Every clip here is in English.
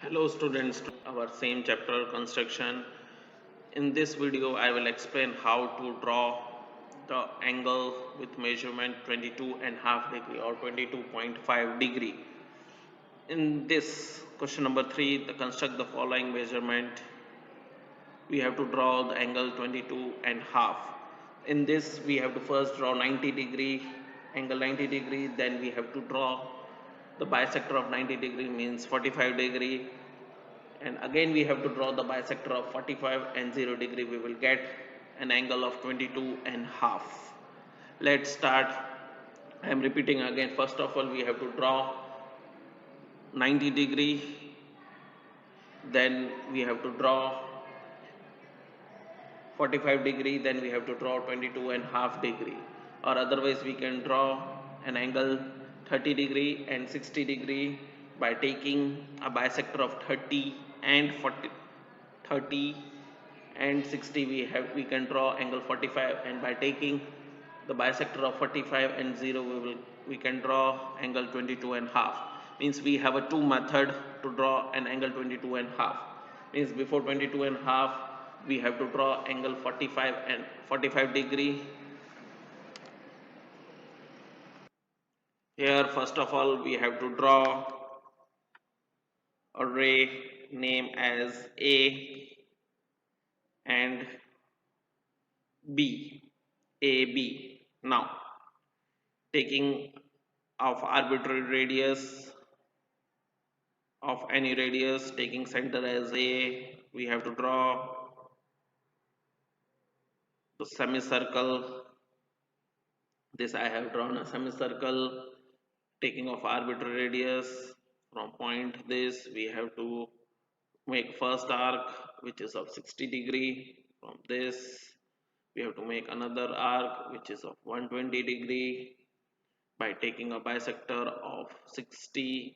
Hello students, to our same chapter construction. In this video I will explain how to draw the angle with measurement 22.5 degree or 22.5 degree. In this question number 3, the construct the following measurement. We have to draw the angle 22.5. In this we have to first draw 90 degree, angle 90 degree, then we have to draw the bisector of 90 degree means 45 degree, and again we have to draw the bisector of 45 and 0 degree. We will get an angle of 22.5. Let's start. I am repeating again. First of all we have to draw 90 degree, then we have to draw 45 degree, then we have to draw 22.5 degree, or otherwise we can draw an angle 30 degree and 60 degree by taking a bisector of 30 and 40. 30 and 60 we can draw angle 45, and by taking the bisector of 45 and 0 we can draw angle 22.5. Means we have a two method to draw an angle 22.5. Means before 22.5 we have to draw angle 45 and 45 degree. Here first of all we have to draw a ray name as A and B, AB. Now taking of arbitrary radius of any radius, taking center as A, we have to draw the semicircle. This I have drawn a semicircle. Taking of arbitrary radius from point this, we have to make first arc which is of 60 degree. From this we have to make another arc which is of 120 degree by taking a bisector of 60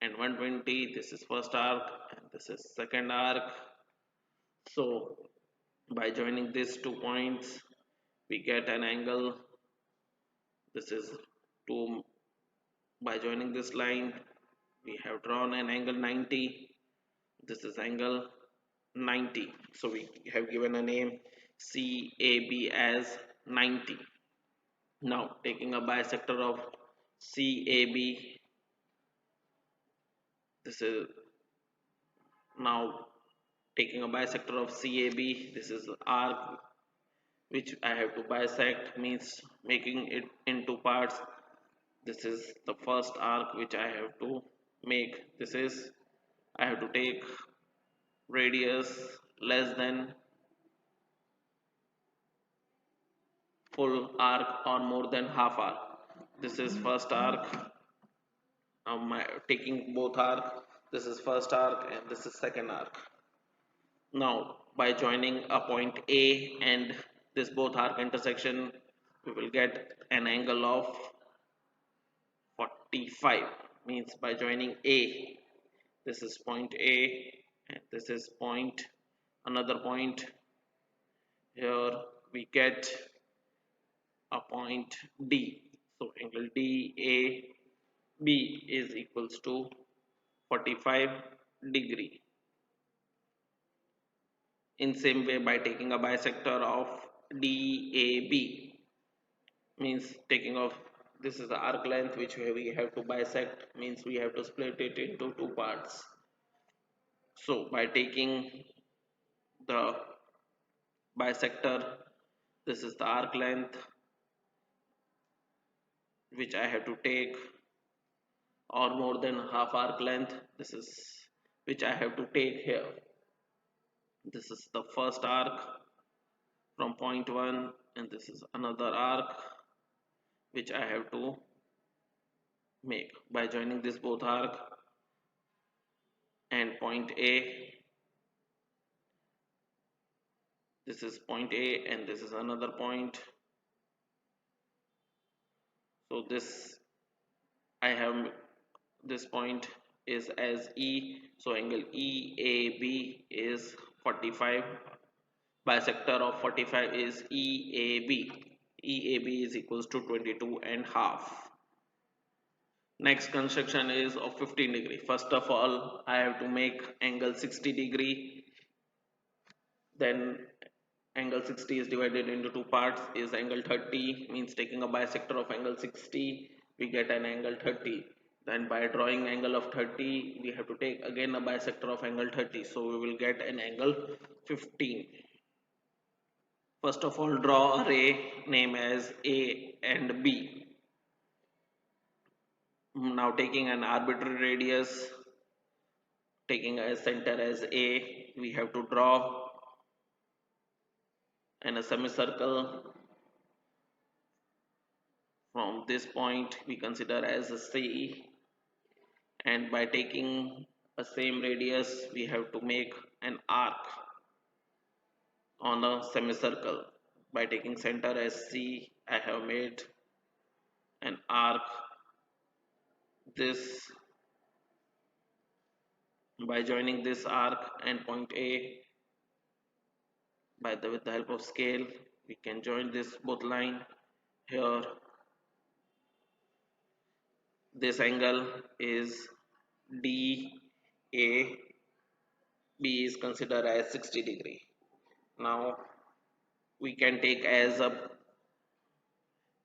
and 120. This is first arc and this is second arc. So by joining these 2 points we get an angle. This is 2. By joining this line we have drawn an angle 90. This is angle 90. So we have given a name CAB as 90. Now taking a bisector of CAB, this is now taking a bisector of CAB, this is arc which I have to bisect, means making it into parts. This is the first arc which I have to make. This is, I have to take radius less than full arc or more than half arc. This is first arc. Taking both arc, this is first arc and this is second arc. Now by joining a point A and this both arc intersection we will get an angle of 45. Means by joining A, this is point A and this is point, another point. Here we get a point D. So angle DAB is equals to 45 degree. In same way by taking a bisector of DAB, means taking off, this is the arc length which we have to bisect, means we have to split it into two parts. So by taking the bisector, this is the arc length which I have to take, or more than half arc length, this is which I have to take here. This is the first arc from point 1 and this is another arc which I have to make by joining this both arc and point A. This is point A and this is another point. So this I have, this point is as E, so angle EAB is 45. Bisector of 45 is EAB. EAB is equals to 22.5. Next construction is of 15 degree. First of all, I have to make angle 60 degree. Then angle 60 is divided into two parts. Is angle 30, means taking a bisector of angle 60, we get an angle 30. Then by drawing angle of 30, we have to take again a bisector of angle 30. So we will get an angle 15. First of all, draw a ray name as A and B. Now taking an arbitrary radius, taking a center as A, we have to draw a semicircle from this point we consider as a C, and by taking a same radius we have to make an arc on a semicircle. By taking center as C, I have made an arc this. By joining this arc and point A, with the help of scale, we can join this both line here. This angle is DA. B is considered as 60 degree. Now we can take as a,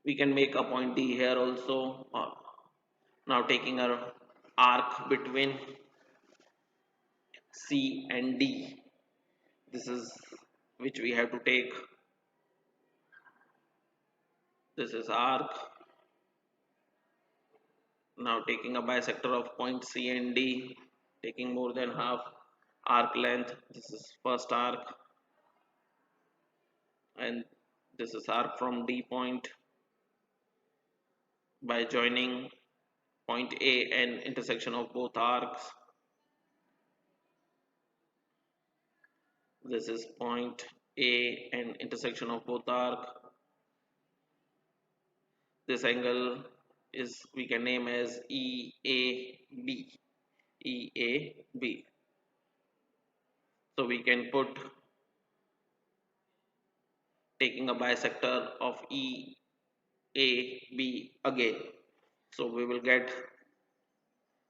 we can make a point D here also. Now taking a arc between C and D, this is which we have to take. This is arc. Now taking a bisector of point C and D, taking more than half arc length. This is first arc, and this is arc from D point. By joining point A and intersection of both arcs, this is point A and intersection of both arc. This angle is, we can name as EAB. EAB. So we can put, taking a bisector of EAB again. So we will get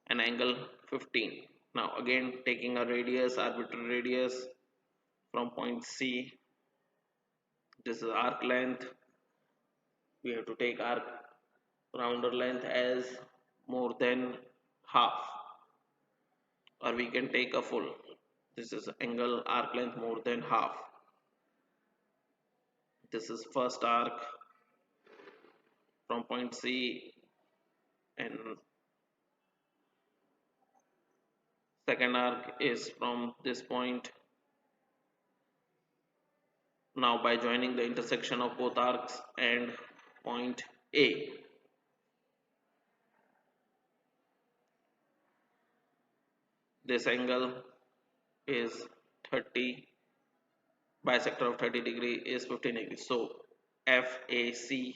an angle 15. Now again taking a radius, arbitrary radius from point C. This is arc length. We have to take arc rounder length as more than half, or we can take a full. This is angle arc length more than half. This is first arc from point C, and second arc is from this point. Now by joining the intersection of both arcs and point A, this angle is 30, bisector of 30 degree is 15 degree. So FAC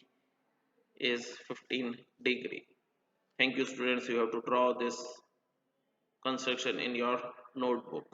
is 15 degree. Thank you students, you have to draw this construction in your notebook.